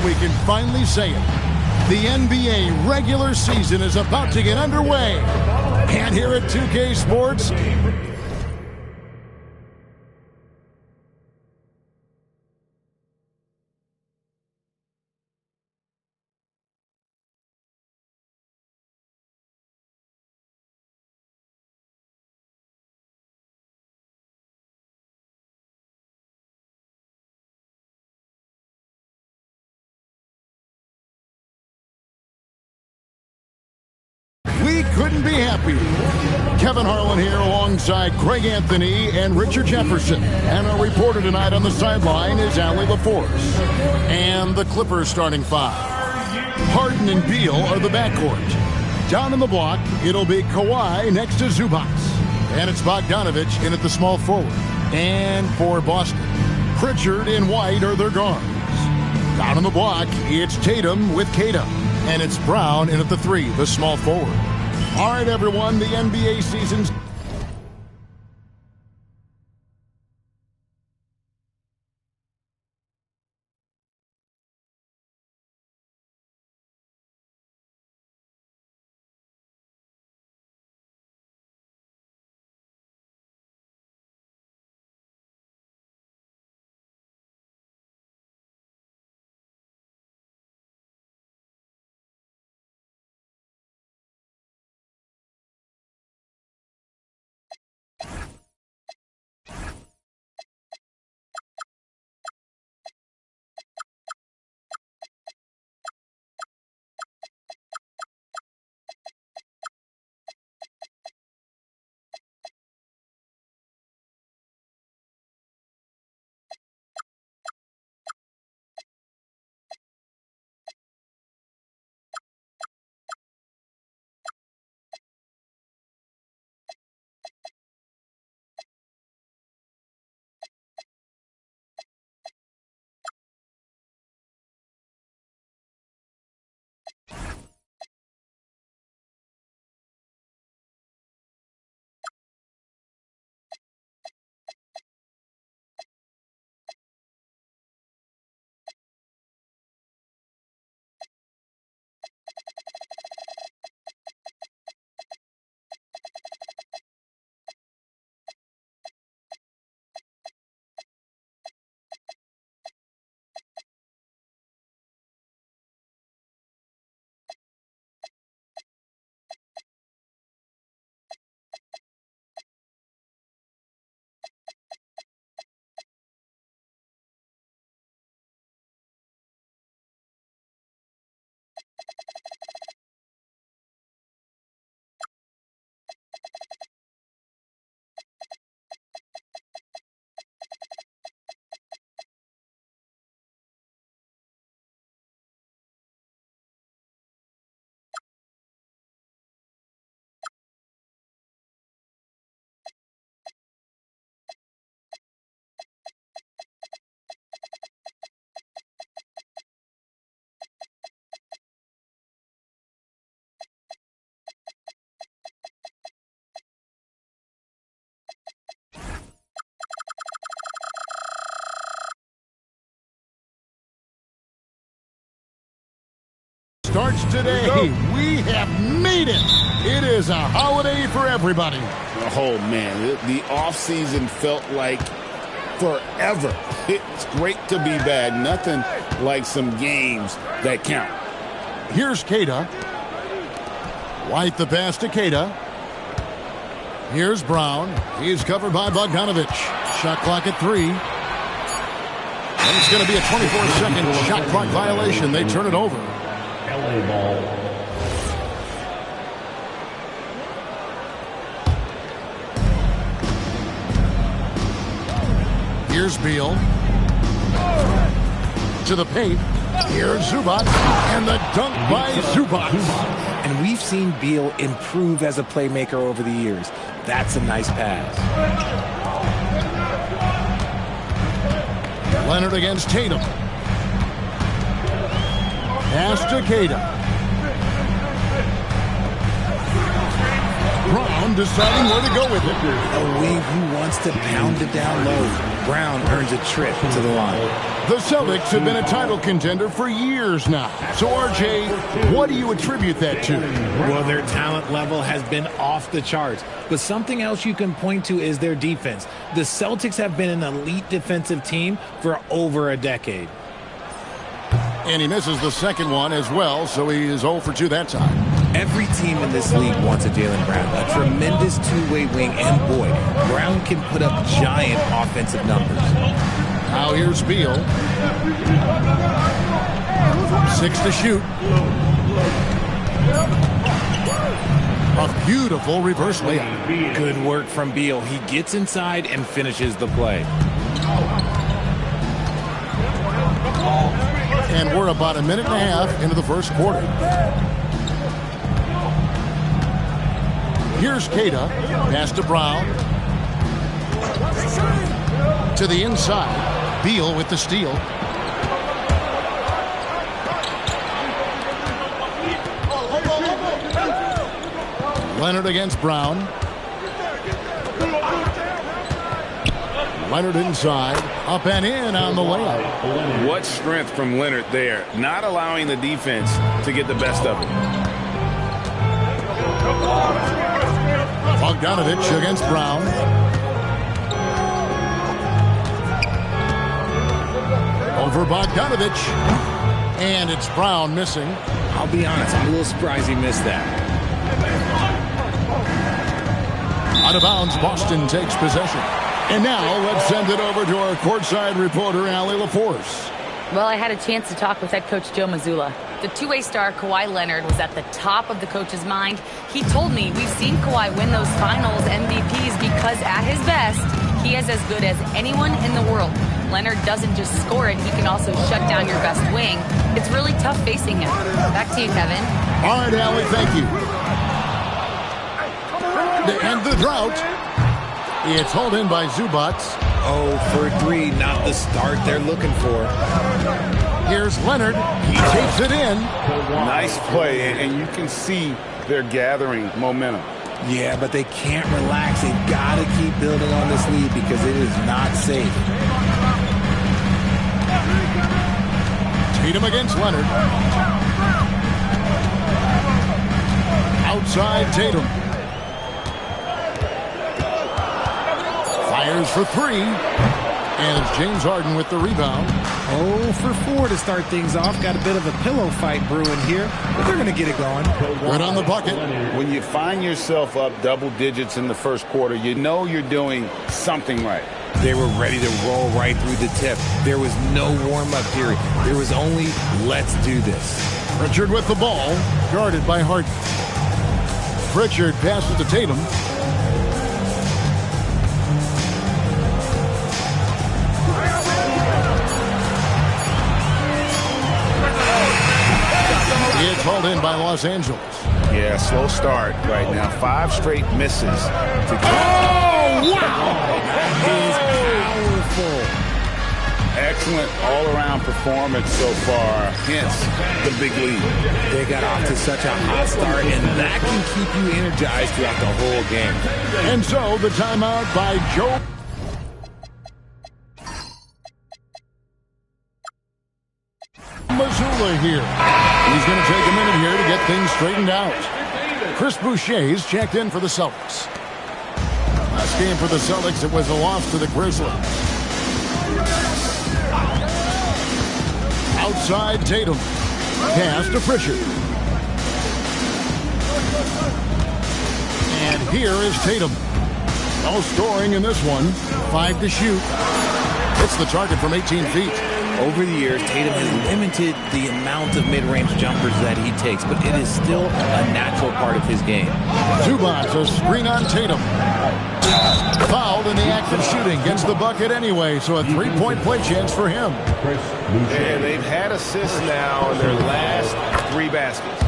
we can finally say it. The NBA regular season is about to get underway. And here at 2K Sports, we couldn't be happier. Kevin Harlan here alongside Greg Anthony and Richard Jefferson. And our reporter tonight on the sideline is Allie LaForce. And the Clippers starting five. Harden and Beal are the backcourt. Down in the block, it'll be Kawhi next to Zubac. And it's Bogdanović in at the small forward. And for Boston, Pritchard and White are their guards. Down in the block, it's Tatum with Keita. And it's Brown in at the three, the small forward. All right, everyone, the NBA season's... starts today. We have made it. It is a holiday for everybody. Oh, man, the offseason felt like forever. It's great to be back. Nothing like some games that count. Here's Keita. White the pass to Keita. Here's Brown. He's covered by Bogdanović. Shot clock at 3. And it's going to be a 24-second shot clock violation. They turn it over. LA ball. Here's Beal. To the paint. Here's Zubac. And the dunk by Zubac. And we've seen Beal improve as a playmaker over the years. That's a nice pass. Leonard against Tatum. Pass to Keita. Brown deciding where to go with it. A wing who wants to pound it down low. Brown earns a trip to the line. The Celtics have been a title contender for years now. So, RJ, what do you attribute that to? Well, their talent level has been off the charts. But something else you can point to is their defense. The Celtics have been an elite defensive team for over a decade. And he misses the second one as well, so he is 0 for 2 that time. Every team in this league wants a Jaylen Brown, a tremendous two-way wing, and boy, Brown can put up giant offensive numbers. Now here's Beal. 6 to shoot. A beautiful reverse layup. Good work from Beal. He gets inside and finishes the play. And we're about a minute and a half into the first quarter. Here's Queta. Pass to Brown. To the inside. Beal with the steal. Leonard against Brown. Leonard inside. Up and in on the layup. What strength from Leonard there, not allowing the defense to get the best of him. Bogdanovich against Brown. Over Bogdanovich. And it's Brown missing. I'll be honest, I'm a little surprised he missed that. Out of bounds, Boston takes possession. And now let's send it over to our courtside reporter, Allie LaForce. Well, I had a chance to talk with head coach Joe Mazzulla. The two-way star Kawhi Leonard was at the top of the coach's mind. He told me we've seen Kawhi win those finals MVPs because at his best, he is as good as anyone in the world. Leonard doesn't just score it, he can also shut down your best wing. It's really tough facing him. Back to you, Kevin. All right, Allie, thank you. To end the drought, it's hauled in by Zubac. 0 for 3, not the start they're looking for. Here's Leonard. He takes it in. Nice play, and you can see they're gathering momentum. Yeah, but they can't relax. They've got to keep building on this lead because it is not safe. Tatum against Leonard. Outside Tatum. Fires for 3. And it's James Harden with the rebound. 0 for 4 to start things off. Got a bit of a pillow fight brewing here, but they're going to get it going. Good on the bucket. When you find yourself up double digits in the first quarter, you know you're doing something right. They were ready to roll right through the tip. There was no warm-up period. There was only, let's do this. Pritchard with the ball, guarded by Harden. Pritchard passes to Tatum. It's hauled in by Los Angeles. Yeah, slow start right now. 5 straight misses. To get Wow! That is powerful. excellent all-around performance so far, hence the big lead. They got off to such a hot start, and that can keep you energized throughout the whole game. And so the timeout by Joe Mazzulla here. He's going to take a minute here to get things straightened out. Chris Boucher's checked in for the Celtics. Last game for the Celtics, it was a loss to the Grizzlies. Outside Tatum. Pass to Pritchard. And here is Tatum. No scoring in this one. 5 to shoot. Hits the target from 18 feet. Over the years, Tatum has limited the amount of mid-range jumpers that he takes, but it is still a natural part of his game. Zubac, a screen on Tatum. Fouled in the act of shooting. Gets the bucket anyway, so a three-point play chance for him. And they've had assists now in their last 3 baskets.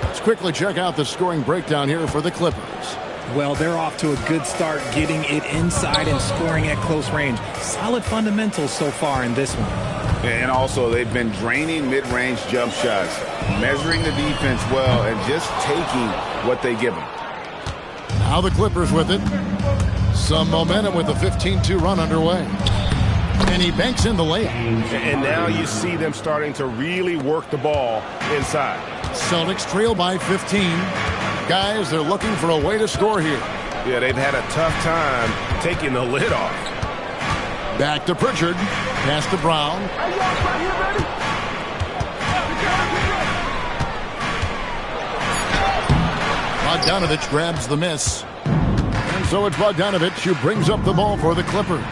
Let's quickly check out the scoring breakdown here for the Clippers. Well, they're off to a good start, getting it inside and scoring at close range. Solid fundamentals so far in this one. And also, they've been draining mid-range jump shots, measuring the defense well, and just taking what they give them. Now the Clippers with it. Some momentum with a 15-2 run underway. And he banks in the layup. And now you see them starting to really work the ball inside. Celtics trail by 15. Guys, they're looking for a way to score here. Yeah, they've had a tough time taking the lid off. Back to Pritchard. Pass to Brown. Bogdanovich grabs the miss. And so it's Bogdanovich who brings up the ball for the Clippers.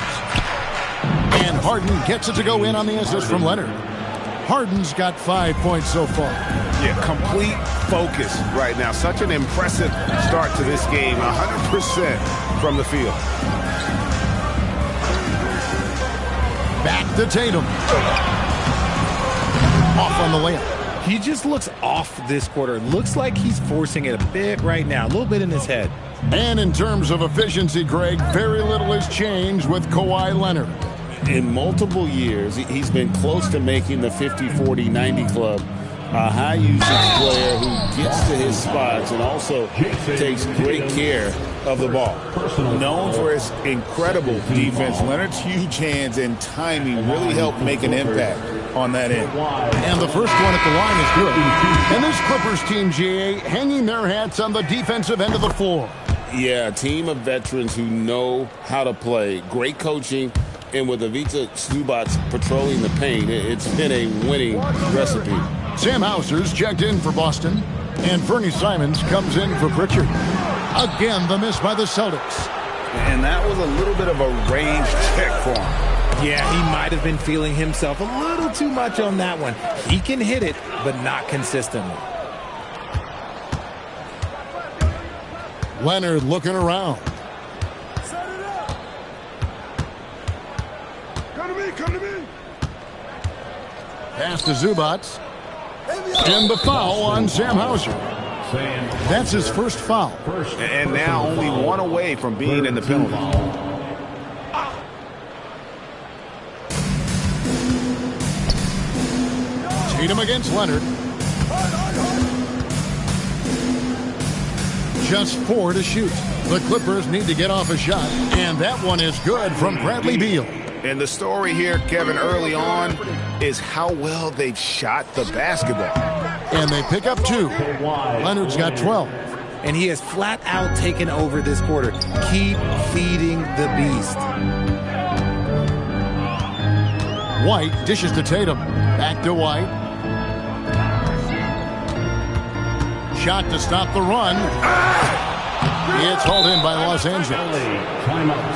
And Harden gets it to go in on the assist from Leonard. Harden's got 5 points so far. Yeah, complete focus right now. Such an impressive start to this game. 100% from the field. Back to Tatum. Off on the layup. He just looks off this quarter. Looks like he's forcing it a bit right now. A little bit in his head. And in terms of efficiency, Greg, very little has changed with Kawhi Leonard. In multiple years, he's been close to making the 50-40-90 club. A high-usage player who gets to his spots and also takes great care of the ball. Known for his incredible defense, Leonard's huge hands and timing really help make an impact on that end. And the first one at the line is good. And this Clippers team, GA, hanging their hats on the defensive end of the floor. Yeah, a team of veterans who know how to play. Great coaching. And with Ivica Zubac patrolling the paint, it's been a winning recipe. Sam Hauser's checked in for Boston. And Bernie Simons comes in for Pritchard. Again, the miss by the Celtics. And that was a little bit of a range check for him. Yeah, he might have been feeling himself a little too much on that one. He can hit it, but not consistently. Leonard looking around. Come to me. Pass to Zubac. And the foul on Sam Hauser. That's his first foul. And now only one away from being in the penalty. Tatum against Leonard. Just 4 to shoot. The Clippers need to get off a shot. And that one is good from Bradley Beal. And the story here, Kevin, early on is how well they've shot the basketball. And they pick up 2. Leonard's got 12. And he has flat out taken over this quarter. Keep feeding the beast. White dishes to Tatum. Back to White. Shot to stop the run. It's hauled in by Los Angeles.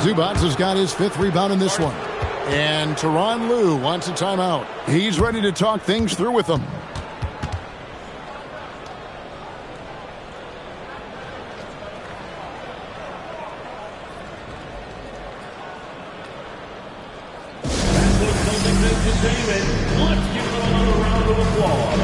Zubac has got his 5th rebound in this one. And Tyronn Lue wants a timeout. He's ready to talk things through with them. Let's give them another round of applause.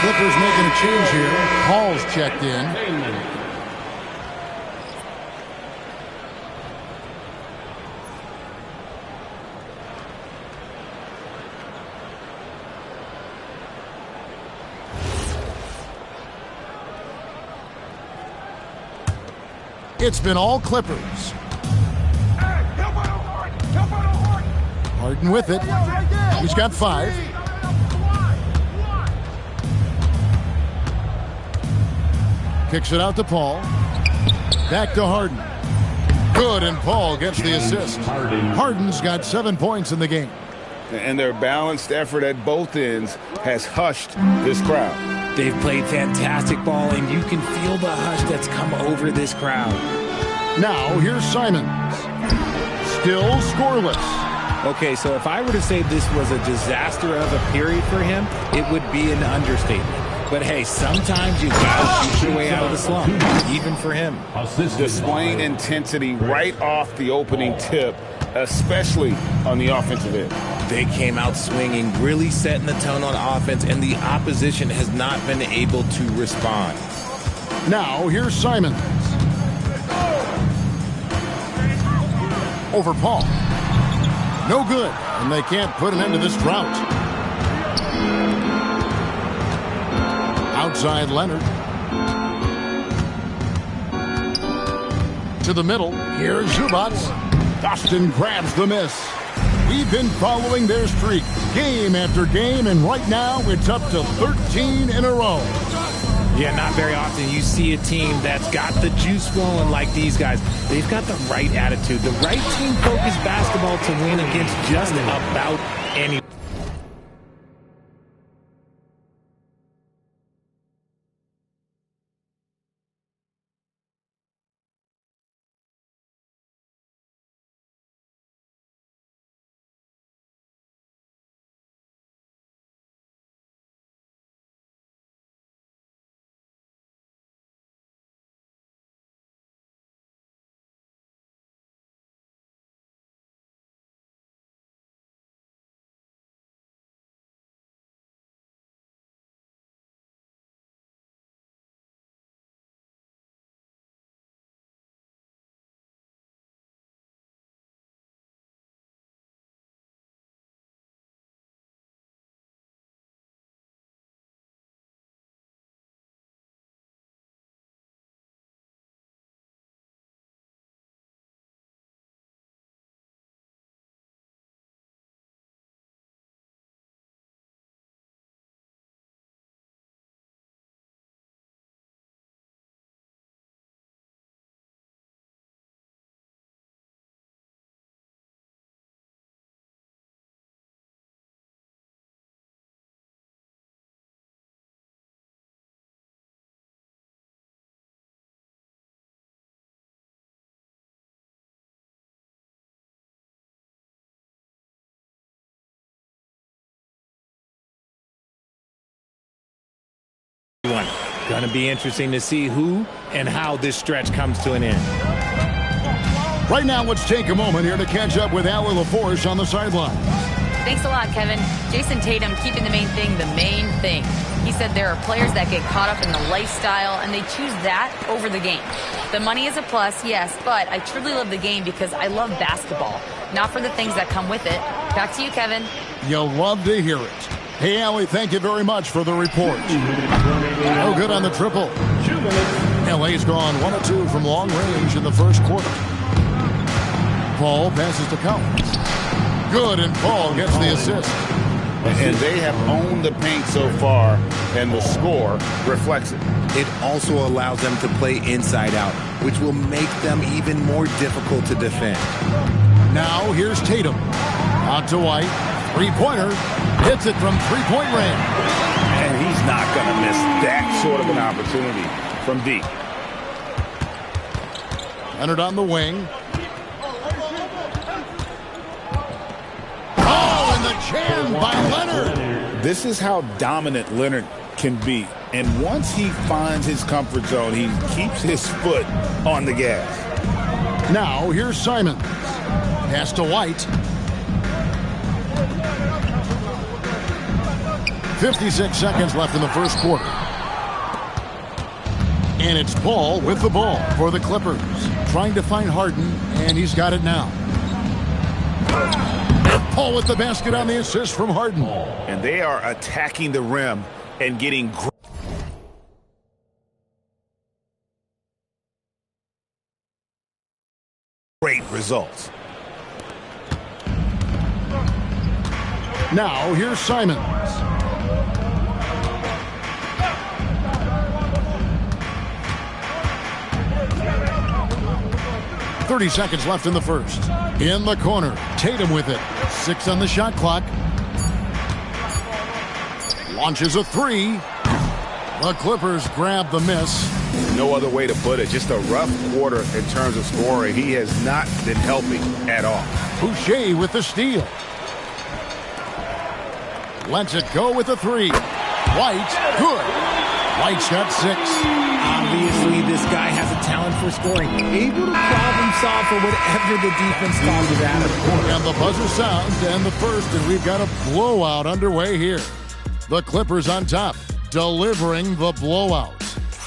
Clippers making a change here. Hall's checked in. It's been all Clippers. Harden with it. He's got 5. Kicks it out to Paul. Back to Harden. Good, and Paul gets the assist. Harden's got 7 points in the game. And their balanced effort at both ends has hushed this crowd. They've played fantastic ball, and you can feel the hush that's come over this crowd. Now, here's Simons. Still scoreless. Okay, so if I were to say this was a disaster of a period for him, it would be an understatement. But hey, sometimes you gotta shoot your way out of the slump, even for him. Displaying intensity right off the opening tip, especially on the offensive end. They came out swinging, really setting the tone on offense, and the opposition has not been able to respond. Now, here's Simons. Over Paul. No good, and they can't put an end to this drought. Outside Leonard. To the middle. Here's Zubac. Boston grabs the miss. We've been following their streak game after game, and right now it's up to 13 in a row. Yeah, not very often you see a team that's got the juice flowing like these guys. They've got the right attitude, the right team-focused basketball to win against just about any. Going to be interesting to see who and how this stretch comes to an end. Right now, let's take a moment here to catch up with Allie LaForce on the sideline. Thanks a lot, Kevin. Jason Tatum keeping the main thing the main thing. He said there are players that get caught up in the lifestyle, and they choose that over the game. The money is a plus, yes, but I truly love the game because I love basketball, not for the things that come with it. Back to you, Kevin. You'll love to hear it. Hey, Allie, thank you very much for the report. No good on the triple. LA's gone 1 of 2 from long range in the first quarter. Paul passes to Collins. Good, and Paul gets the assist. And they have owned the paint so far, and the score reflects it. It also allows them to play inside out, which will make them even more difficult to defend. Now here's Tatum. Out to White. Three-pointer. Hits it from three-point range. And he's not going to miss that sort of an opportunity from deep. Leonard on the wing. Oh, and the jam by Leonard. This is how dominant Leonard can be. And once he finds his comfort zone, he keeps his foot on the gas. Now here's Simons. Pass to White. 56 seconds left in the first quarter. And it's Paul with the ball for the Clippers. Trying to find Harden, and he's got it now. Paul with the basket on the assist from Harden. And they are attacking the rim and getting great results. Now here's Simons. 30 seconds left in the first. In the corner, Tatum with it. 6 on the shot clock. Launches a 3. The Clippers grab the miss. No other way to put it. Just a rough quarter in terms of scoring. He has not been helping at all. Boucher with the steal. Lets it go with a 3. White, good. White's got 6. Obviously, this guy has a talent for scoring. Able to problem solve for whatever the defense tosses at him. And the buzzer sounds to end the first, and we've got a blowout underway here. The Clippers on top, delivering the blowout.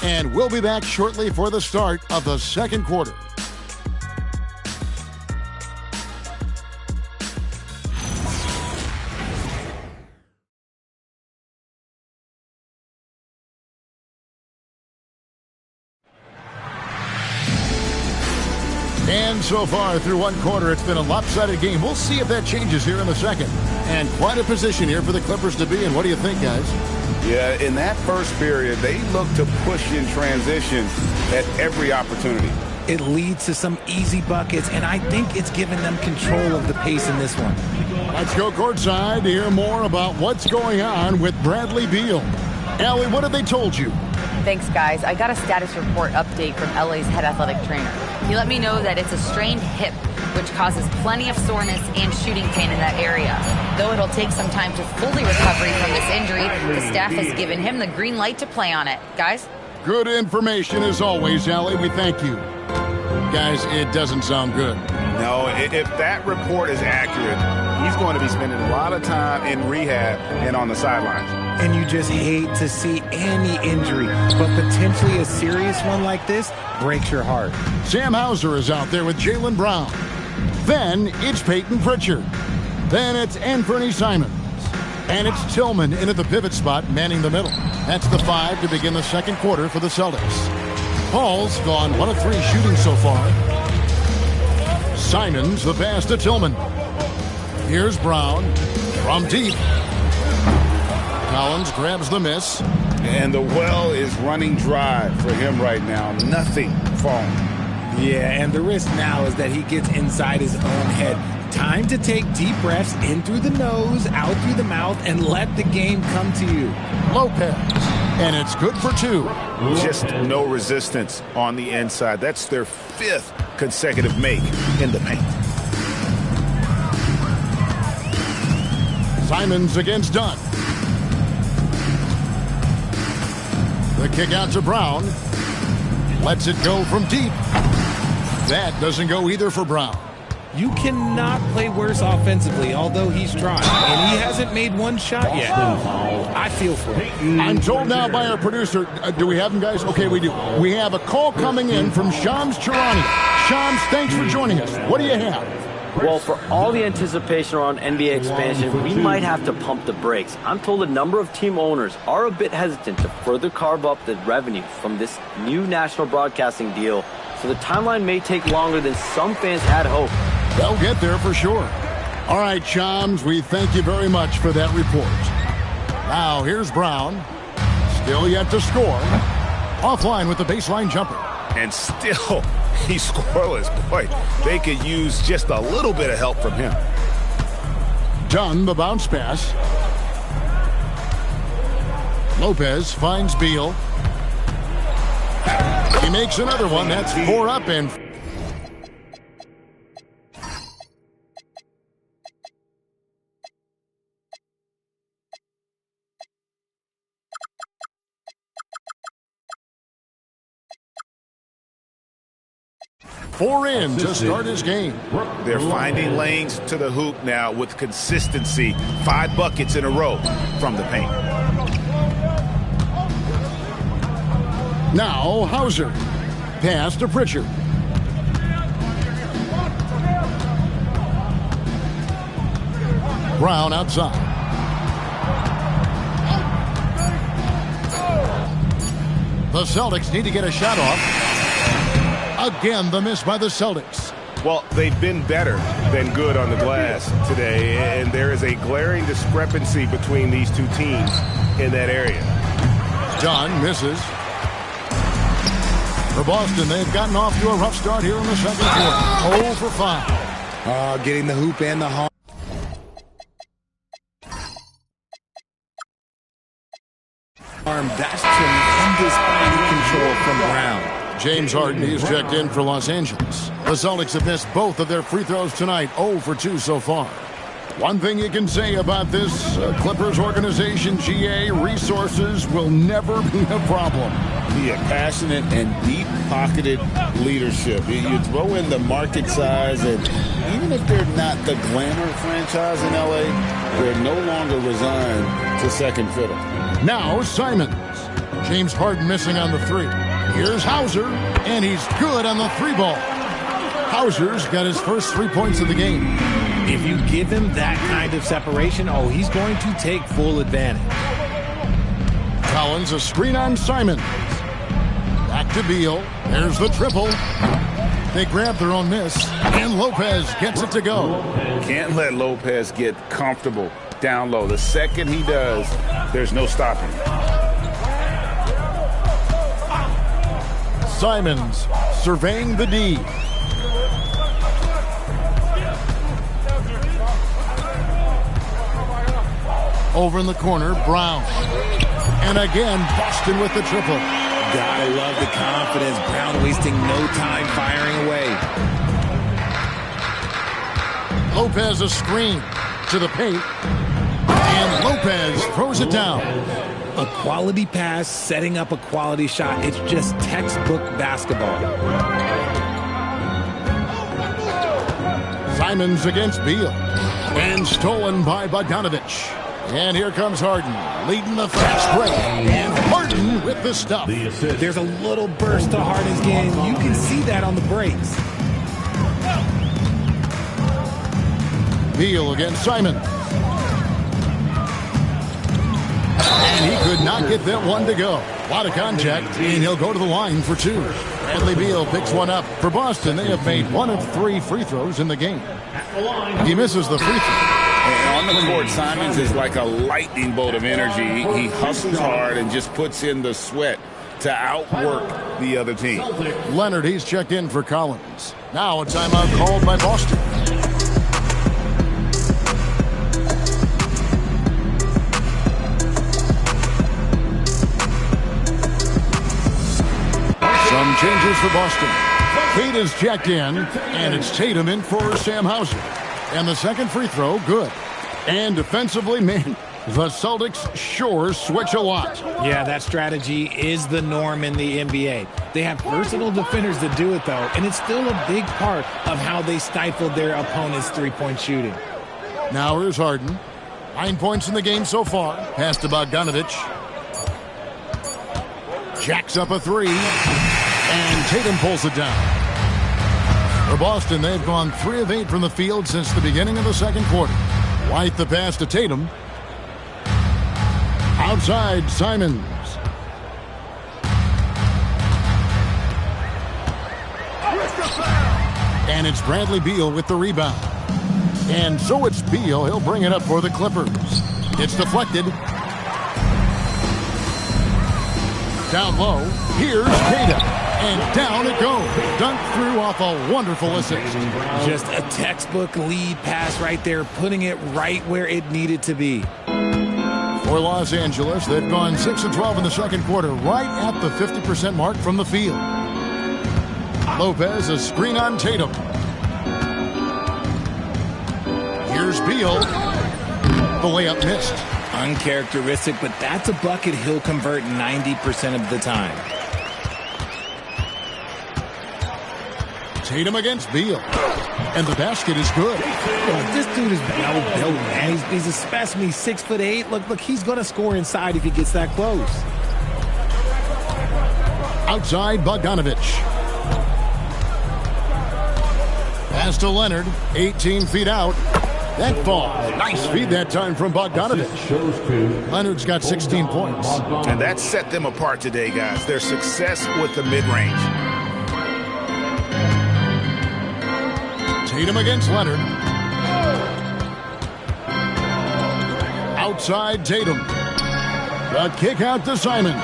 And we'll be back shortly for the start of the second quarter. And so far through one quarter, it's been a lopsided game. We'll see if that changes here in the second. And quite a position here for the Clippers to be in. What do you think, guys? Yeah, in that first period, they looked to push in transition at every opportunity. It leads to some easy buckets, and I think it's given them control of the pace in this one. Let's go courtside to hear more about what's going on with Bradley Beal. Allie, what have they told you? Thanks, guys. I got a status report update from LA's head athletic trainer. He let me know that it's a strained hip, which causes plenty of soreness and shooting pain in that area. Though it'll take some time to fully recover from this injury, the staff has given him the green light to play on it. Guys? Good information as always, Allie. We thank you. Guys, it doesn't sound good. No, if that report is accurate, he's going to be spending a lot of time in rehab and on the sidelines. And you just hate to see any injury, but potentially a serious one like this breaks your heart. Sam Hauser is out there with Jaylen Brown. Then it's Peyton Pritchard. Then it's Anthony Simons. And it's Tillman in at the pivot spot, manning the middle. That's the 5 to begin the second quarter for the Celtics. Paul's gone 1 of 3 shooting so far. Simons the pass to Tillman. Here's Brown from deep. Collins grabs the miss. And the well is running dry for him right now. Nothing falling. Yeah, and the risk now is that he gets inside his own head. Time to take deep breaths in through the nose, out through the mouth, and let the game come to you. Lopez. And it's good for 2. Just no resistance on the inside. That's their 5th consecutive make in the paint. Simons against Dunn. The kick out to Brown. Lets it go from deep. That doesn't go either for Brown. You cannot play worse offensively, although he's trying. And he hasn't made one shot yet. I feel for him. I'm told now by our producer, do we have him, guys? Okay, we do. We have a call coming in from Shams Charania. Shams, thanks for joining us. What do you have? Well, for all the anticipation around NBA expansion, we might have to pump the brakes. I'm told a number of team owners are a bit hesitant to further carve up the revenue from this new national broadcasting deal, so the timeline may take longer than some fans had hoped. They'll get there for sure. All right, Shams, we thank you very much for that report. Now, here's Brown. Still yet to score. Offline with the baseline jumper. And still, he's scoreless. Boy, they could use just a little bit of help from him. Dunn, the bounce pass. Lopez finds Beal. He makes another one. That's 4 up and... Four in to start his game. They're finding lanes to the hoop now with consistency. 5 buckets in a row from the paint. Now Hauser. Pass to Pritchard. Brown outside. The Celtics need to get a shot off. Again, the miss by the Celtics. Well, they've been better than good on the glass today, and there is a glaring discrepancy between these two teams in that area. Dunn misses. For Boston, they've gotten off to a rough start here in the second quarter. 0 for 5. Getting the hoop and the home. That's tremendous body control from Brown. James Harden, he's checked in for Los Angeles. The Celtics have missed both of their free throws tonight, 0 for 2 so far. One thing you can say about this Clippers organization, GA, resources will never be a problem. Yeah, passionate and deep-pocketed leadership. You throw in the market size, and even if they're not the glamour franchise in L.A., they're no longer resigned to second fiddle. Now Simons. James Harden missing on the 3. Here's Hauser, and he's good on the 3 ball. Hauser's got his first 3 points of the game. If you give him that kind of separation, he's going to take full advantage. Collins, a screen on Simons. Back to Beal. There's the triple. They grab their own miss, and Lopez gets it to go. Can't let Lopez get comfortable down low. The second he does, there's no stopping. Simons surveying the D. Over in the corner, Brown. And again, Boston with the triple. Gotta love the confidence. Brown wasting no time firing away. Lopez a screen to the paint. And Lopez throws it down. A quality pass, setting up a quality shot. It's just textbook basketball. Simons against Beal. And stolen by Bogdanovich. And here comes Harden, leading the fast break. And Harden with the stuff. There's a little burst to Harden's game. You can see that on the breaks. Beal against Simons. And he could not get that one to go. A lot of contact, and he'll go to the line for 2. Bradley Beal picks one up. For Boston, they have made 1 of 3 free throws in the game. He misses the free throw. And on the court, Simons is like a lightning bolt of energy. He hustles hard and just puts in the sweat to outwork the other team. Leonard, he's checked in for Collins. Now a timeout called by Boston. Some changes for Boston. Kate is checked in, and it's Tatum in for Sam Hauser. And the second free throw, good. And defensively, man, the Celtics sure switch a lot. Yeah, that strategy is the norm in the NBA. They have versatile defenders that do it, though, and it's still a big part of how they stifled their opponent's three-point shooting. Now here's Harden. 9 points in the game so far. Pass to Bogdanovich. Jacks up a 3. And Tatum pulls it down. For Boston, they've gone 3 of 8 from the field since the beginning of the second quarter. White the pass to Tatum. Outside, Simons. And it's Bradley Beal with the rebound. And so it's Beal. He'll bring it up for the Clippers. It's deflected. Down low. Here's Tatum. And down it goes. Dunked through off a wonderful assist. Just a textbook lead pass right there, putting it right where it needed to be. For Los Angeles, they've gone 6 of 12 in the second quarter, right at the 50% mark from the field. Lopez, a screen on Tatum. Here's Beal. The layup missed. Uncharacteristic, but that's a bucket he'll convert 90% of the time. Tatum against Beal. And the basket is good. Look, this dude is well built, man. He's a specimen. He's 6'8". Look, he's going to score inside if he gets that close. Outside, Bogdanovich. Pass to Leonard. 18 feet out. That ball. Nice feed that time from Bogdanovich. Leonard's got 16 points. And that set them apart today, guys. Their success with the mid-range. Tatum against Leonard. Outside Tatum. The kick out to Simons.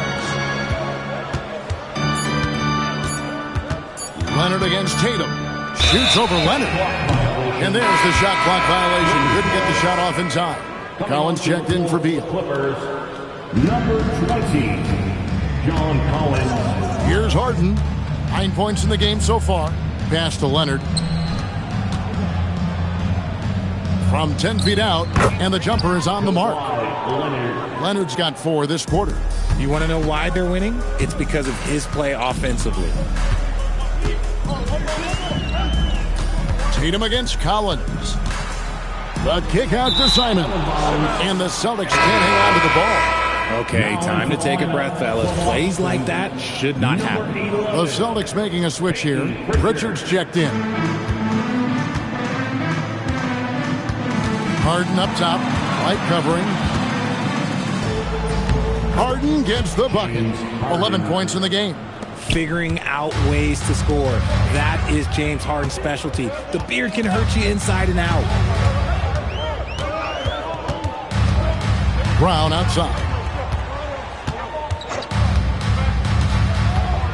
Leonard against Tatum. Shoots over Leonard. And there's the shot clock violation. Couldn't get the shot off in time. Collins checked in for Beal. Clippers, number 20, John Collins. Here's Harden. 9 points in the game so far. Pass to Leonard. From 10 feet out, and the jumper is on the mark. Leonard's got 4 this quarter. You want to know why they're winning? It's because of his play offensively. Tatum against Collins. The kick out to Simon. And the Celtics can't hang on to the ball. Okay, time to take a breath, fellas. Plays like that should not happen. The Celtics making a switch here. Richards checked in. Harden up top. Light covering. Harden gets the bucket. 11 points in the game. Figuring out ways to score. That is James Harden's specialty. The beard can hurt you inside and out. Brown outside.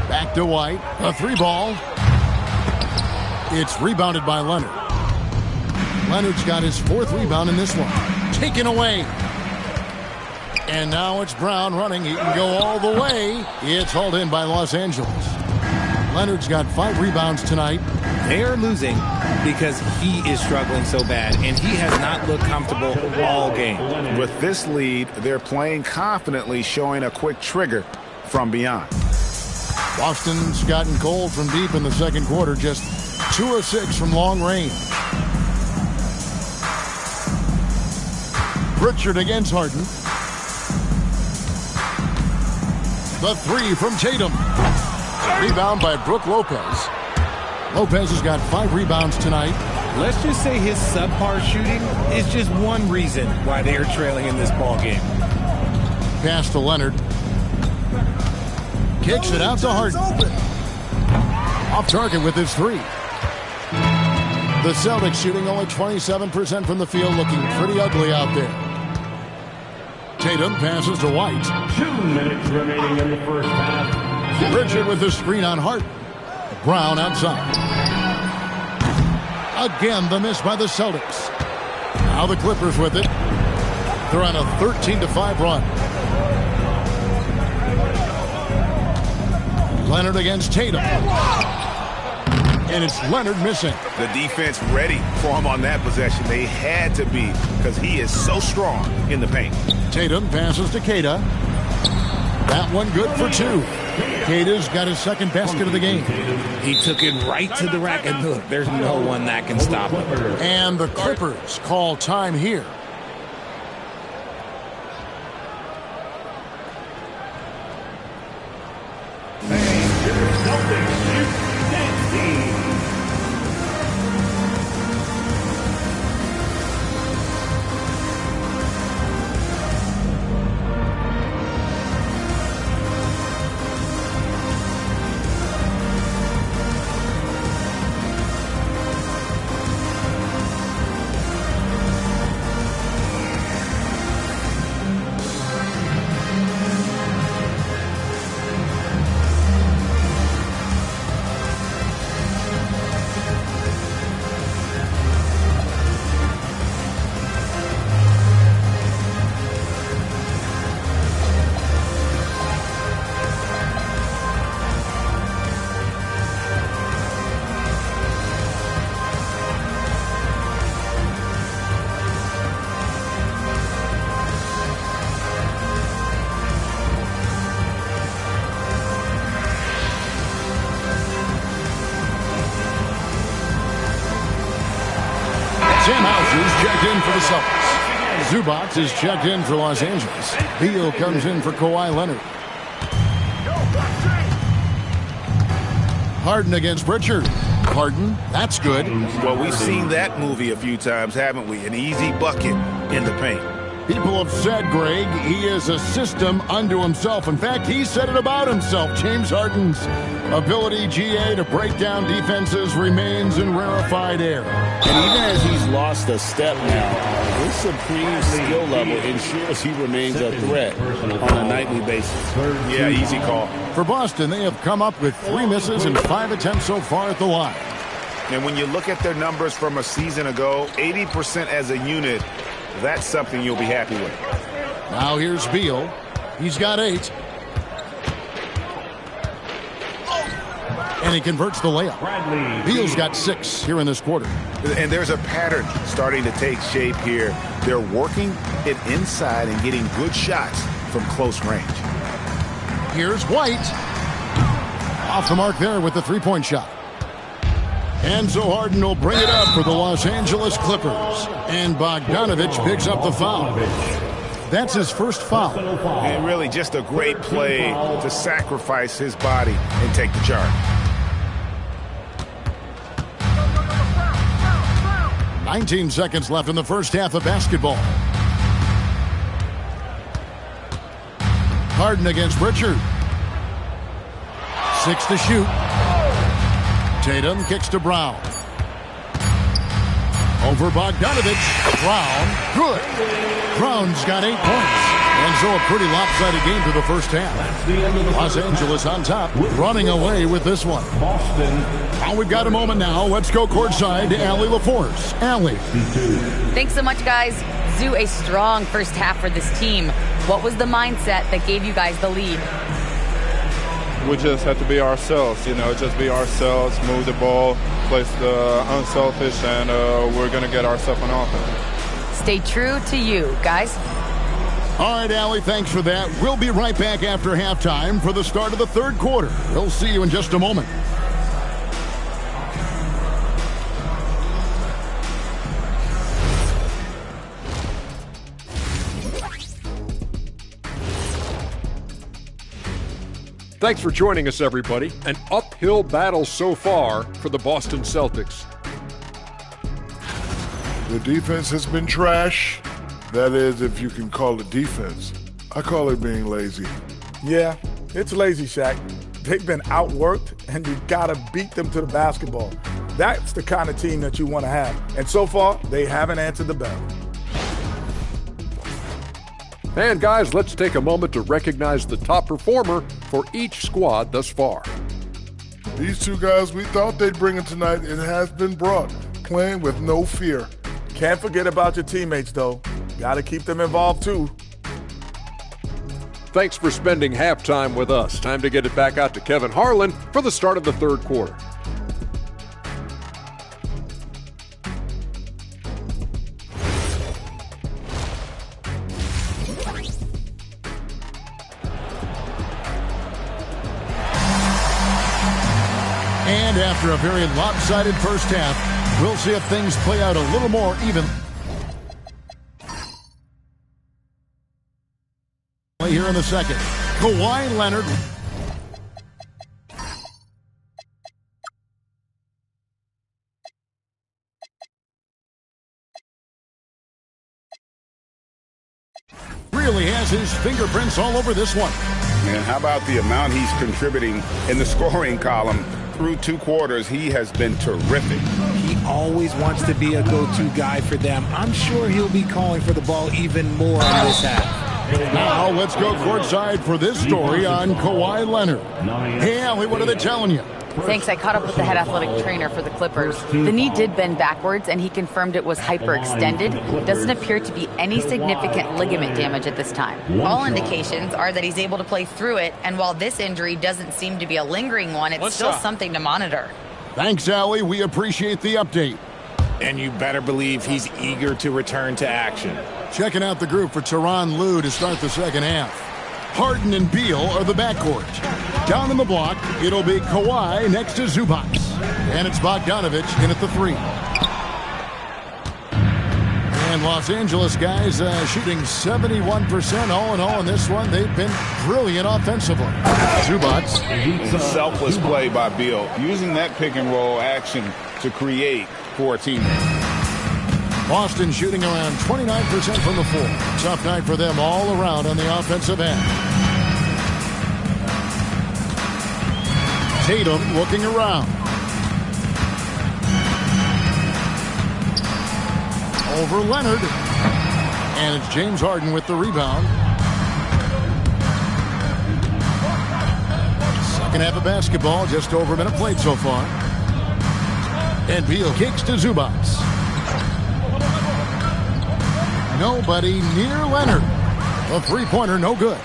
Back to White. A 3-ball. It's rebounded by Leonard. Leonard's got his 4th rebound in this one. Taken away. And now it's Brown running. He can go all the way. It's hauled in by Los Angeles. Leonard's got 5 rebounds tonight. They are losing because he is struggling so bad, and he has not looked comfortable all game. With this lead, they're playing confidently, showing a quick trigger from beyond. Boston's gotten cold from deep in the second quarter. Just 2 of 6 from long range. Pritchard against Harden. The 3 from Tatum. Rebound by Brook Lopez. Lopez has got 5 rebounds tonight. Let's just say his subpar shooting is just one reason why they are trailing in this ball game. Pass to Leonard. Kicks it out to Harden. Off target with his 3. The Celtics shooting only 27% from the field, looking pretty ugly out there. Tatum passes to White. 2 minutes remaining in the first half. Pritchard with the screen on Harden. Brown outside. Again, the miss by the Celtics. Now the Clippers with it. They're on a 13-5 run. Leonard against Tatum. And it's Leonard missing. The defense ready for him on that possession. They had to be, because he is so strong in the paint. Tatum passes to Queta. That one good for 2. Queta's got his 2nd basket of the game. He took it right to the rack, and look, there's no one that can stop him. And the Clippers call time here. Sam Hauser's checked in for the Celtics. Zubac is checked in for Los Angeles. Beal comes in for Kawhi Leonard. Harden against Pritchard. Harden, that's good. Well, we've seen that movie a few times, haven't we? An easy bucket in the paint. People have said, Greg, he is a system unto himself. In fact, he said it about himself. James Harden's ability, GA, to break down defenses remains in rarefied air. And even as he's lost a step now, his supreme skill level ensures he remains a threat on a nightly basis. Yeah, easy call. For Boston, they have come up with 3 misses and 5 attempts so far at the line. And when you look at their numbers from a season ago, 80% as a unit, that's something you'll be happy with. Now here's Beal. He's got 8. And he converts the layup. Beal's got 6 here in this quarter. And there's a pattern starting to take shape here. They're working it inside and getting good shots from close range. Here's White. Off the mark there with the 3-point shot. Enzo Harden will bring it up for the Los Angeles Clippers. And Bogdanović picks up the foul. That's his first foul. And really just a great play to sacrifice his body and take the charge. 19 seconds left in the first half of basketball. Harden against Richard. 6 to shoot. Tatum kicks to Brown. Over Bogdanović. Brown, good. Brown's got 8 points. And so a pretty lopsided game for the first half. Los Angeles on top, running away with this one. Well, we've got a moment now. Let's go courtside to Allie LaForce. Allie. Thanks so much, guys. Zoo, a strong first half for this team. What was the mindset that gave you guys the lead? We just have to be ourselves, just be ourselves, move the ball, play unselfish, and we're going to get ourselves on offense. Stay true to you, guys. All right, Allie, thanks for that. We'll be right back after halftime for the start of the third quarter. We'll see you in just a moment. Thanks for joining us, everybody. An uphill battle so far for the Boston Celtics. The defense has been trash. That is, if you can call it defense. I call it being lazy. Yeah, it's lazy, Shaq. They've been outworked, and you've got to beat them to the basketball. That's the kind of team that you want to have. And so far, they haven't answered the bell. And guys, let's take a moment to recognize the top performer for each squad thus far. These 2 guys we thought they'd bring in tonight, it has been brought, playing with no fear. Can't forget about your teammates, though. Got to keep them involved, too. Thanks for spending halftime with us. Time to get it back out to Kevin Harlan for the start of the third quarter. And after a very lopsided first half, we'll see if things play out a little more even. Here in the second, Kawhi Leonard. Really has his fingerprints all over this one. And how about the amount he's contributing in the scoring column? Through 2 quarters, he has been terrific. He always wants to be a go-to guy for them. I'm sure he'll be calling for the ball even more in this half. Now let's go courtside for this story on Kawhi Leonard. Hey, Allie, what are they telling you? Thanks. I caught up with the head athletic trainer for the Clippers. The knee did bend backwards, and he confirmed it was hyperextended. Doesn't appear to be any significant ligament damage at this time. All indications are that he's able to play through it, and while this injury doesn't seem to be a lingering one, it's still something to monitor. Thanks, Allie. We appreciate the update. And you better believe he's eager to return to action. Checking out the group for Tyronn Lue to start the second half. Harden and Beal are the backcourt. Down in the block, it'll be Kawhi next to Zubac. And it's Bogdanović in at the 3. And Los Angeles guys shooting 71% all in all in this one. They've been brilliant offensively. Zubac. Selfless play by Beal, using that pick and roll action to create for a teammate. Boston shooting around 29% from the floor. Tough night for them all around on the offensive end. Tatum looking around. Over Leonard. And it's James Harden with the rebound. Second half of basketball, just over a minute played so far. And Beal kicks to Zubats. Nobody near Leonard. A three-pointer, no good.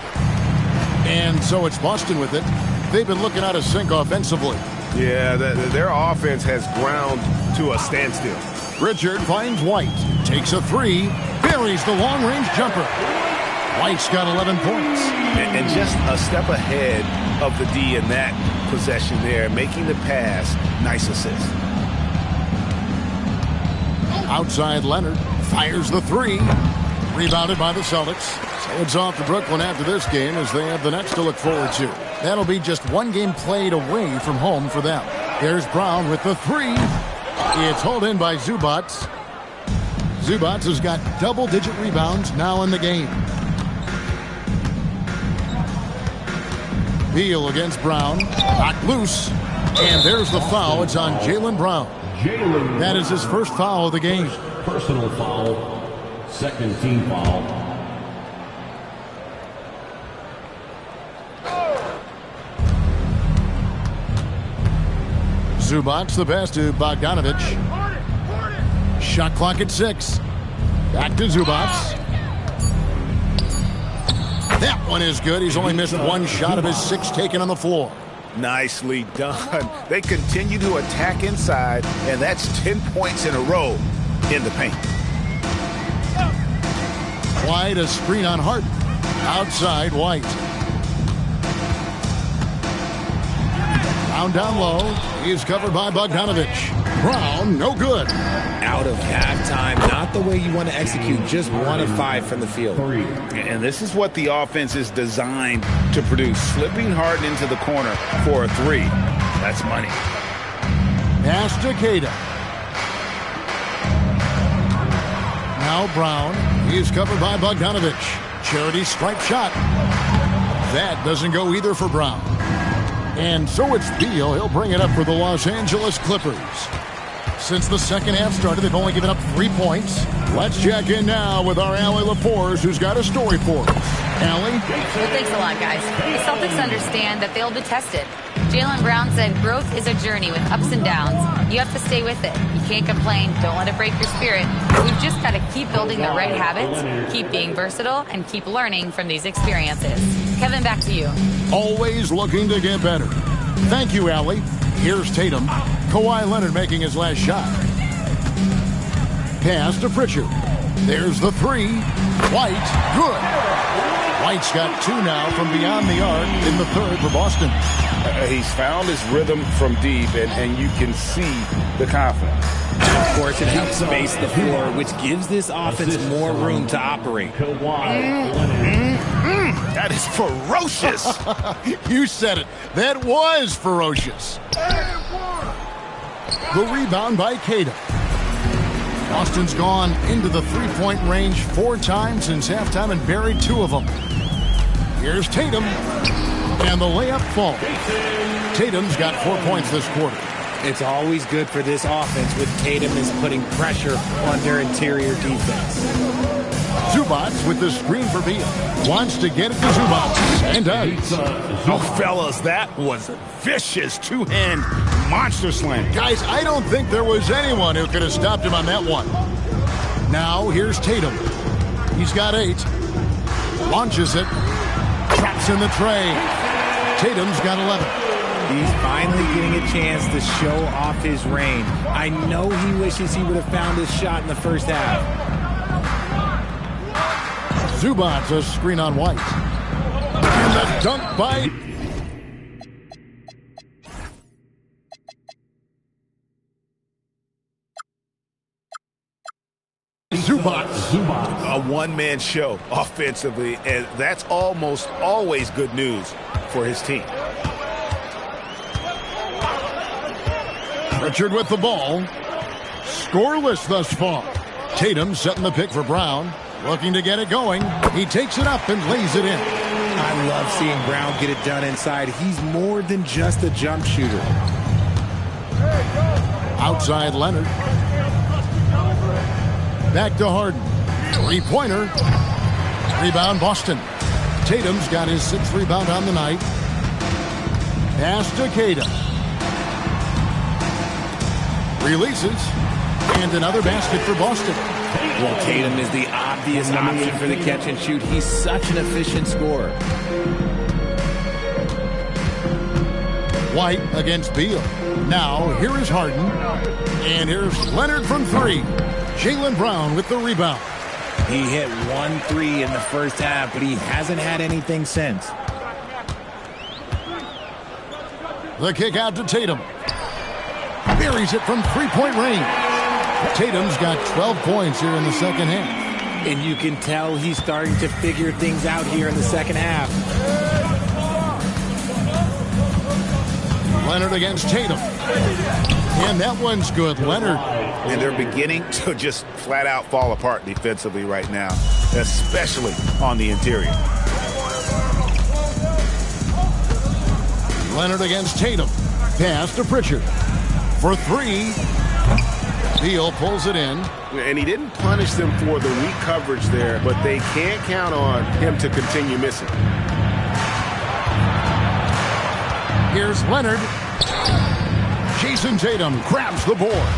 And so it's Boston with it. They've been looking out of sync offensively. Yeah, their offense has ground to a standstill. Richard finds White. Takes a three. Buries the long-range jumper. White's got 11 points. And just a step ahead of the D in that possession there, making the pass. Nice assist. Outside Leonard. Fires the three. Rebounded by the Celtics. So it's off to Brooklyn after this game as they have the Nets to look forward to. That'll be just one game played away from home for them. There's Brown with the three. It's hauled in by Zubats. Zubats has got double-digit rebounds now in the game. Beal against Brown. Knocked loose. And there's the foul. It's on Jaylen Brown. That is his first foul of the game. Personal foul. Second team foul. Zubats the pass to Bogdanovic. Shot clock at 6. Back to Zubats. That one is good. He's only missed one shot of his 6 taken on the floor. Nicely done. They continue to attack inside, and that's 10 points in a row in the paint. White, a screen on Harden. Outside, White. Down low. He's covered by Bogdanovic. Brown, no good. Out of halftime, not the way you want to execute, just 1 of 5 from the field. And this is what the offense is designed to produce. Slipping Harden into the corner for a 3. That's money. Pass to Queta. Now Brown. He's covered by Bogdanovic. Charity stripe shot. That doesn't go either for Brown. And so it's Beal. He'll bring it up for the Los Angeles Clippers. Since the second half started, they've only given up 3 points. Let's check in now with our Allie LaForce, who's got a story for us. Allie? Well, thanks a lot, guys. The Celtics understand that they'll be tested. Jaylen Brown said growth is a journey with ups and downs. You have to stay with it. You can't complain. Don't let it break your spirit. We've just got to keep building the right habits, keep being versatile, and keep learning from these experiences. Kevin, back to you. Always looking to get better. Thank you, Allie. Here's Tatum. Kawhi Leonard making his last shot. Pass to Pritchard. There's the three. White, good. White's got 2 now from beyond the arc in the third for Boston. He's found his rhythm from deep, and you can see the confidence. And of course, it helps space the floor, which gives this offense more room to operate. That is ferocious. You said it. That was ferocious. The rebound by Queta. Boston's gone into the three-point range 4 times since halftime and buried 2 of them. Here's Tatum. And the layup falls. Tatum's got 4 points this quarter. It's always good for this offense with Tatum is putting pressure on their interior defense. Zubats with the screen for Beal. Wants to get it to Zubats. And does. Oh, fellas, that was a vicious 2-hand monster slam. Guys, I don't think there was anyone who could have stopped him on that one. Now, here's Tatum. He's got 8. Launches it. Traps in the tray. Tatum's got 11. He's finally getting a chance to show off his range. I know he wishes he would have found his shot in the first half. Zubats a screen on White. And the dunk by... Zubats. A one-man show offensively, and that's almost always good news for his team. Richard with the ball. Scoreless thus far. Tatum setting the pick for Brown. Looking to get it going. He takes it up and lays it in. I love seeing Brown get it done inside. He's more than just a jump shooter. Outside Leonard. Back to Harden. 3-pointer. Rebound Boston. Tatum's got his 6th rebound on the night. Pass to Tatum. Releases. And another basket for Boston. Well, Tatum is the obvious option for the catch and shoot. He's such an efficient scorer. White against Beal. Now, here is Harden. And here's Leonard from three. Jaylen Brown with the rebound. He hit 1-3 in the first half, but he hasn't had anything since. The kick out to Tatum. Buries it from three-point range. Tatum's got 12 points here in the second half. And you can tell he's starting to figure things out here in the second half. Leonard against Tatum. And that one's good. Leonard. And they're beginning to just flat out fall apart defensively right now, especially on the interior. Leonard against Tatum. Pass to Pritchard. For three. Beal pulls it in. And he didn't punish them for the weak coverage there, but they can't count on him to continue missing. Here's Leonard. Jason Tatum grabs the board.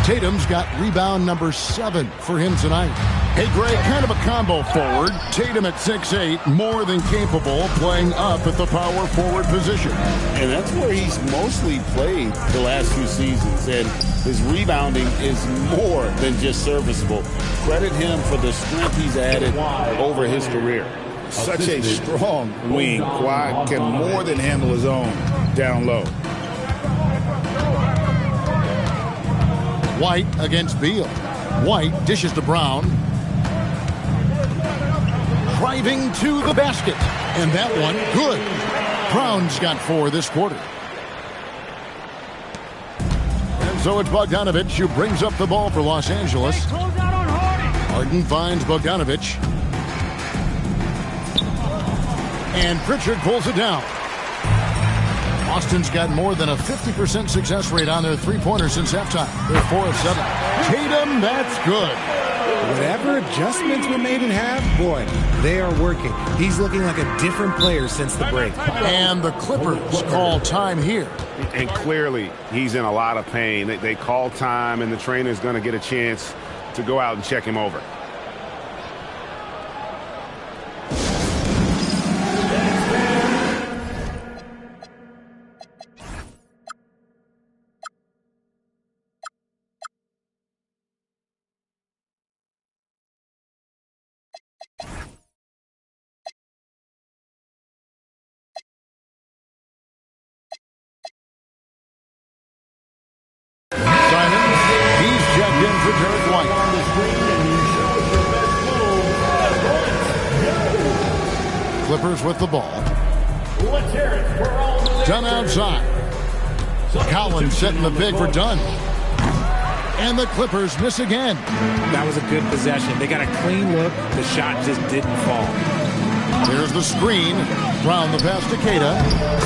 Tatum's got rebound number 7 for him tonight. Hey, Greg, kind of a combo forward. Tatum at 6'8", more than capable, playing up at the power forward position. And that's where he's mostly played the last few seasons. And his rebounding is more than just serviceable. Credit him for the strength he's added over his career. Such a strong wing. Kawhi can more than handle his own down low. White against Beal. White dishes to Brown. Driving to the basket. And that one, good. Brown's got 4 this quarter. And so it's Bogdanovic who brings up the ball for Los Angeles. Harden finds Bogdanovic. And Pritchard pulls it down. Boston's got more than a 50% success rate on their three-pointers since halftime. They're 4 of 7. Tatum, that's good. Whatever adjustments were made in half, boy, they are working. He's looking like a different player since the break. And the Clippers call time here. And clearly, he's in a lot of pain. They call time, and the trainer's going to get a chance to go out and check him over. Clippers with the ball. Dunn outside. Collins setting the pick for Dunn. And the Clippers miss again. That was a good possession. They got a clean look. The shot just didn't fall. There's the screen. Brown the pass to Queta.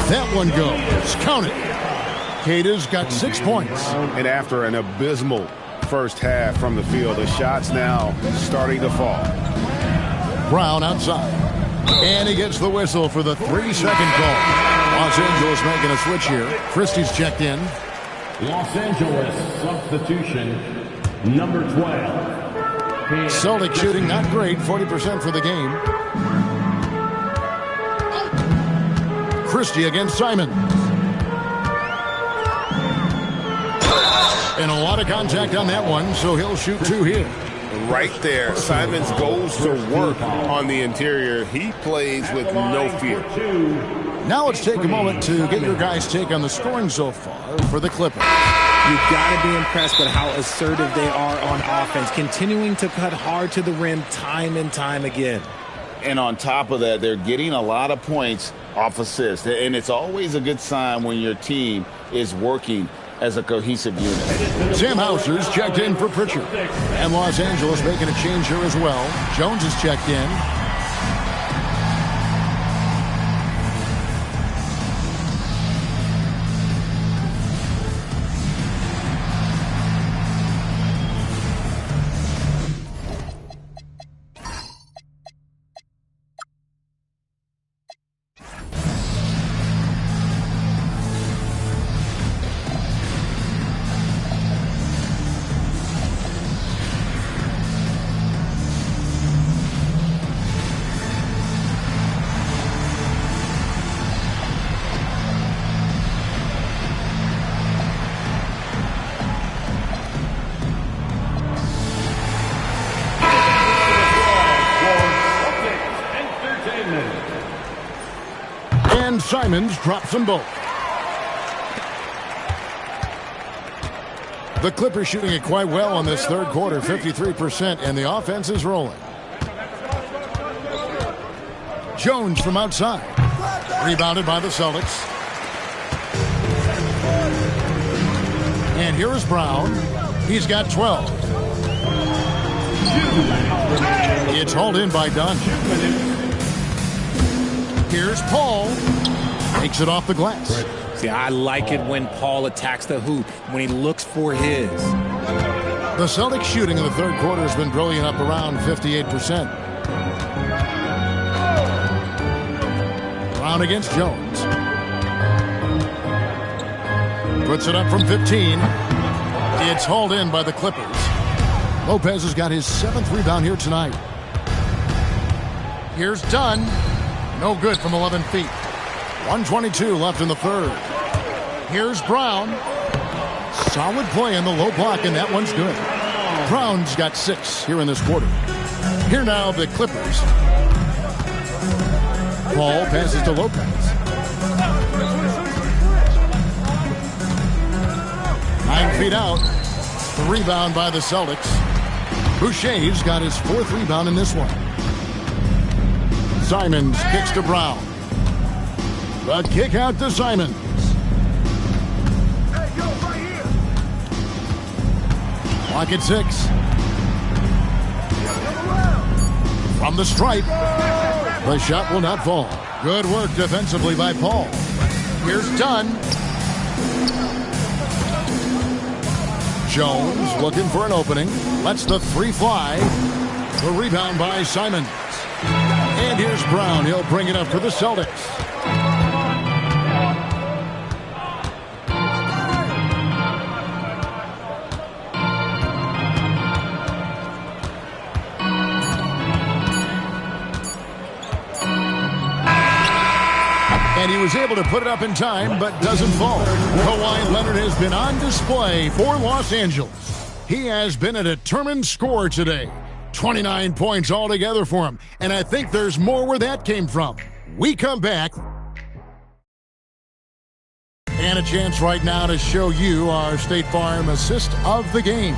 That one goes. Count it. Queta's got 6 points. And after an abysmal first half from the field, the shot's now starting to fall. Brown outside. And he gets the whistle for the 3-second call. Los Angeles making a switch here. Christie's checked in. Los Angeles substitution number 12. Celtic shooting not great, 40% for the game. Christie against Simon. And a lot of contact on that one, so he'll shoot 2 here. Right there, Simons goes to work on the interior. He plays with no fear. Now let's take a moment to get your guys' take on the scoring so far for the Clippers. You've got to be impressed with how assertive they are on offense, continuing to cut hard to the rim time and time again. And on top of that, they're getting a lot of points off assists. And it's always a good sign when your team is working as a cohesive unit. Sam Hauser's checked in for Pritchard. And Los Angeles making a change here as well. Jones is checked in. And Simons drops them both. The Clippers shooting it quite well in this third quarter, 53%, and the offense is rolling. Jones from outside. Rebounded by the Celtics. And here is Brown. He's got 12. It's hauled in by Dunn. Here's Paul. Takes it off the glass. See, I like it when Paul attacks the hoop, when he looks for his. The Celtics shooting in the third quarter has been brilliant, up around 58%. Brown against Jones. Puts it up from 15. It's hauled in by the Clippers. Lopez has got his 7th rebound here tonight. Here's Dunn. No good from 11 feet. 1:22 left in the third. Here's Brown. Solid play in the low block, and that one's good. Brown's got 6 here in this quarter. Here now the Clippers. Paul passes to Lopez. 9 feet out. The rebound by the Celtics. Boucher's got his 4th rebound in this one. Simons kicks to Brown. The kick out to Simons. Clock at 6. From the stripe. The shot will not fall. Good work defensively by Paul. Here's Dunn. Jones looking for an opening. Lets the 3 fly. The rebound by Simons. And here's Brown. He'll bring it up for the Celtics. And he was able to put it up in time, but doesn't fall. Kawhi Leonard has been on display for Los Angeles. He has been a determined scorer today. 29 points altogether for him. And I think there's more where that came from. We come back. And a chance right now to show you our State Farm assist of the game.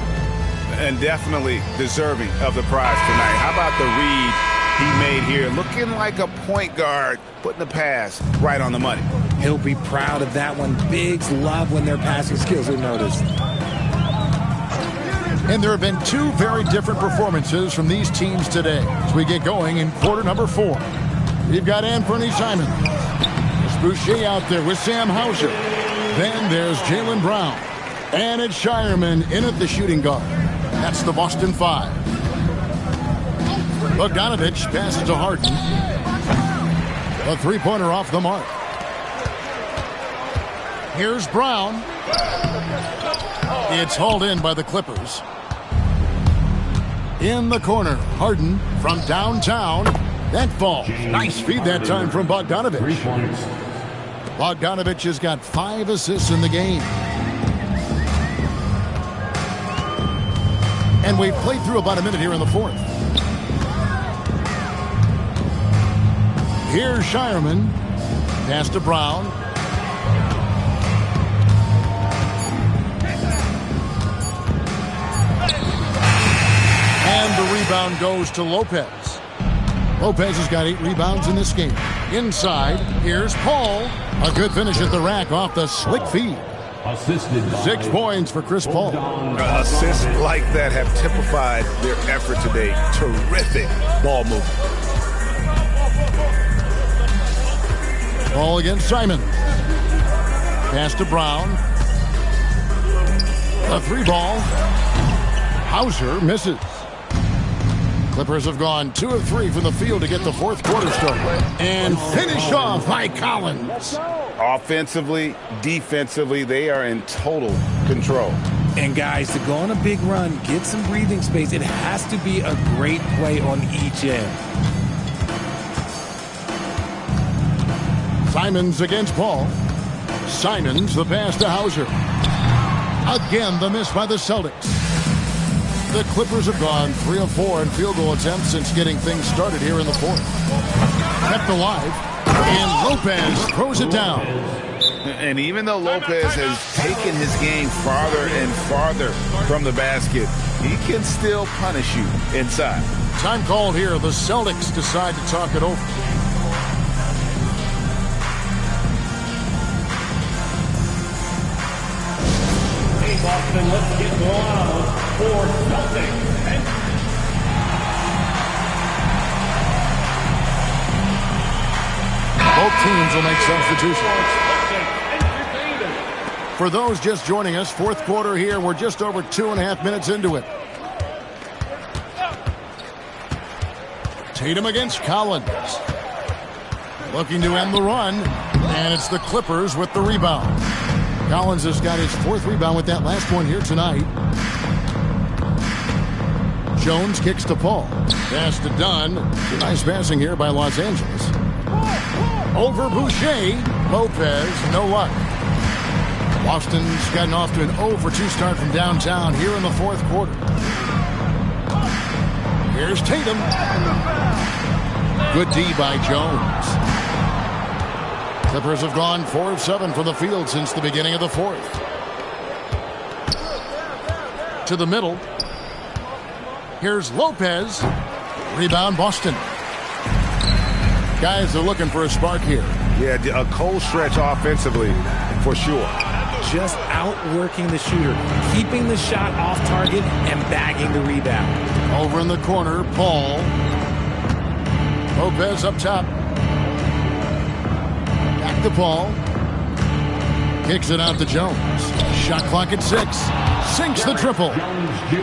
And definitely deserving of the prize tonight. How about the read he made here? Looking like a point guard, putting the pass right on the money. He'll be proud of that one. Bigs love when their passing skills are noticed. And there have been 2 very different performances from these teams today as we get going in quarter number 4. We've got Anthony Simons. There's Boucher out there with Sam Hauser. Then there's Jaylen Brown. And it's Shireman in at the shooting guard. That's the Boston 5. Bogdanovich passes to Harden. A 3-pointer off the mark. Here's Brown. It's hauled in by the Clippers. In the corner, Harden from downtown. That falls. Nice feed that time from Bogdanovich. Bogdanovich has got 5 assists in the game. And we've played through about a minute here in the 4th. Here's Shireman. Pass to Brown. And the rebound goes to Lopez. Lopez has got 8 rebounds in this game. Inside, here's Paul. A good finish at the rack off the slick feed. 6 points for Chris Paul. Assists like that have typified their effort today. Terrific ball movement. Paul against Simons. Pass to Brown. A 3-ball. Hauser misses. Clippers have gone 2 of 3 from the field to get the 4th quarter started. And finished off by Collins. Offensively, defensively, they are in total control. And guys, to go on a big run, get some breathing space, it has to be a great play on each end. Simons against Paul. Simons, the pass to Hauser. Again, the miss by the Celtics. The Clippers have gone 3 of 4 in field goal attempts since getting things started here in the 4th. Kept alive. And Lopez throws it down. And even though Lopez has taken his game farther and farther from the basket, he can still punish you inside. Time called here. The Celtics decide to talk it over. Hey, Boston, let's get loud for Celtics. Both teams will make substitutions. For those just joining us, fourth quarter here. We're just over 2.5 minutes into it. Tatum against Collins. Looking to end the run. And it's the Clippers with the rebound. Collins has got his fourth rebound with that last one here tonight. Jones kicks to Paul. Pass to Dunn. Nice passing here by Los Angeles. Over Boucher. Lopez, no luck. Boston's gotten off to an 0 for 2 start from downtown here in the fourth quarter. Here's Tatum. Good D by Jones. Clippers have gone 4 of 7 from the field since the beginning of the fourth. To the middle. Here's Lopez. Rebound Boston. Guys are looking for a spark here. Yeah, a cold stretch offensively for sure. Just outworking the shooter, keeping the shot off target and bagging the rebound. Over in the corner, Paul. Lopez up top. Back to Paul. Kicks it out to Jones. Shot clock at 6. Sinks the triple.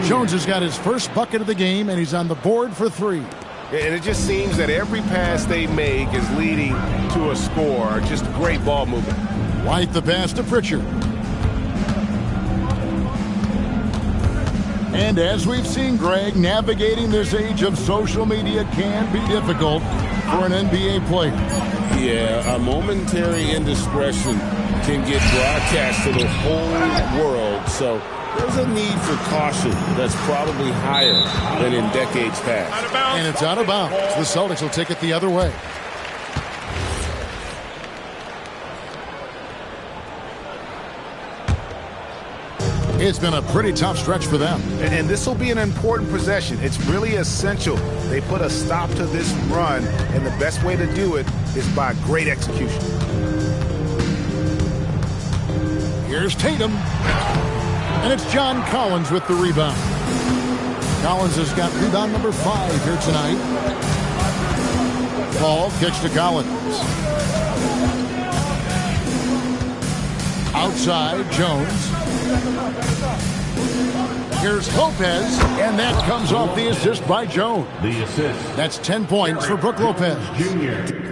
Jones has got his first bucket of the game, and he's on the board for 3. And it just seems that every pass they make is leading to a score. Just great ball movement. White the pass to Pritchard. And as we've seen, Greg, navigating this age of social media can be difficult for an NBA player. Yeah, a momentary indiscretion can get broadcast to the whole world. So there's a need for caution that's probably higher than in decades past. And it's out of bounds. The Celtics will take it the other way. It's been a pretty tough stretch for them. And this will be an important possession. It's really essential they put a stop to this run, and the best way to do it is by great execution. Here's Tatum. And it's John Collins with the rebound. Collins has got rebound number 5 here tonight. Paul kicks to Collins. Outside, Jones. Here's Lopez, and that comes off the assist by Jones. The assist. That's 10 points for Brook Lopez. Junior.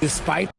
Despite